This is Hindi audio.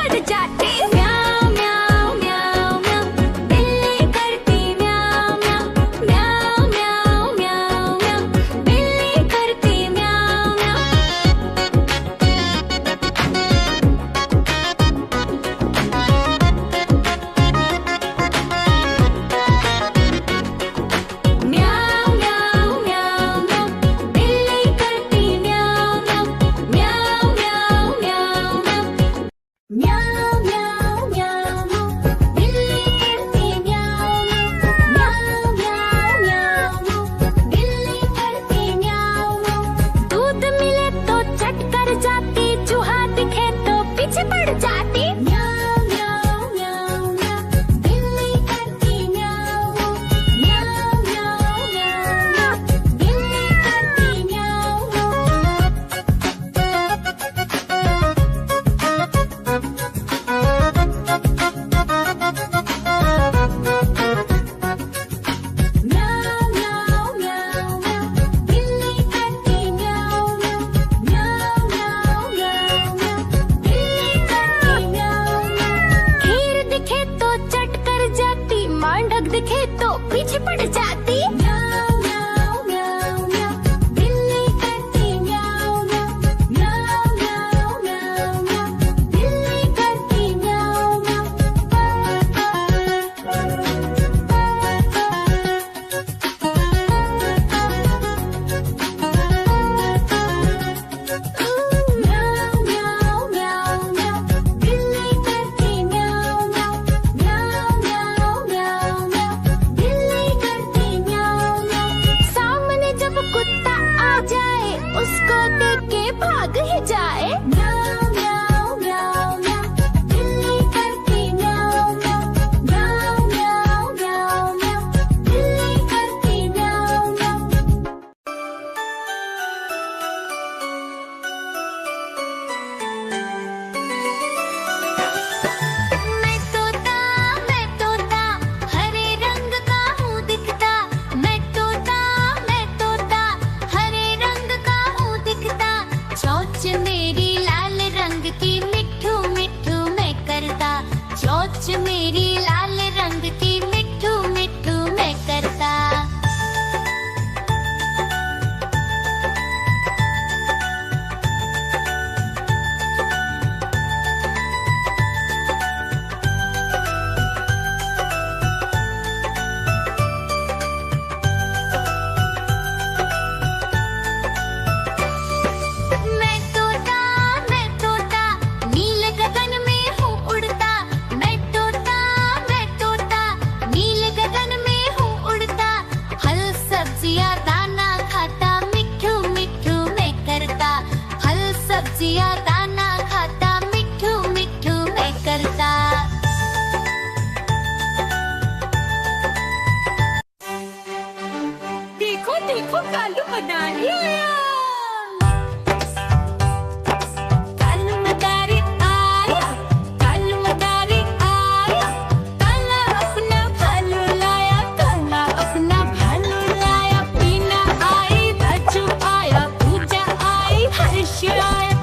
पड़ जाती। म्याऊं म्याऊं म्याऊं म्याऊं, बिल्ली करती म्याऊं म्याऊं, म्याऊं म्याऊं म्याऊं म्याऊं, बिल्ली करती म्याऊं म्याऊं म्याऊं म्याऊं म्याऊं, बिल्ली करती म्याऊं म्याऊं, म्याऊं म्याऊं म्याऊं म्याऊं, म्याऊं म्याऊं म्याऊं म्याऊं, बिल्ली करती म्याऊं म्याऊं, म्याऊं म्याऊं म्याऊं म्याऊं, बिल्ली करती म्याऊं म्याऊं। दूध मिले तो चट कर जाती, चूहा दिखे तो पीछे पड़ जाती। म्याऊं म्याऊं म्याऊं म्याऊं, बिल्ली करती म्याऊं म्याऊं, म्याऊं म्याऊं म्याऊं म्याऊं, बिल्ली करती म्याऊं म्याऊं म्याऊं म्याऊं म्याऊं, बिल्ली करती म्याऊं म्याऊं, म्याऊं म्याऊं म्याऊं म्याऊं, बिल्ली करती म्याऊं म्याऊं। खीर दिखे तो चट कर जाती, मेंढक दिखे तो पीछे पड़ जाती। म्याऊं म्याऊं म्याऊं म्याऊं, बिल्ली करती म्याऊं म्याऊं, म्याऊं म्याऊं म्याऊं म्याऊं, बिल्ली करती म्याऊं म्याऊं। म्याऊं म्याऊं म्याऊं म्याऊं, बिल्ली करती म्याऊं म्याऊं, म्याऊं म्याऊं म्याऊं म्याऊं, बिल्ली करती म्याऊं म्याऊं। सामने जब कुत्ता आ जाए, उसको देख के भाग ही जाए। म्याऊं म्याऊं म्याऊं म्याऊं, बिल्ली करती म्याऊं म्याऊं, म्याऊं म्याऊं म्याऊं म्याऊं, बिल्ली करती म्याऊं म्याऊं। मैं तोता हरे रंग का हूँ दिखता। मैं तोता हरे रंग का हूँ दिखता। चोंच मेरी लाल रंग की, मिट्ठू मिट्ठू मैं करता। चोंच मेरी लाल रंग की, मिट्ठू मिट्ठू मैं करता। मैं तोता नील गगन में हूँ उड़ता। मैं तोता नील गगन में हूँ उड़ता। फल सब्जियाँ दाना खाता, मिट्ठू मिट्ठू मैं करता। फल सब्जियाँ दाना खाता, मिट्ठू मिट्ठू मैं करता। देखो देखो कालू मदारी आया। कालू मदारी आया, कालू मदारी आया। काला अपना भालू लाया, काला अपना भालू लाया। मीना आई, राजू आया, पूजा आई, हर्ष आया।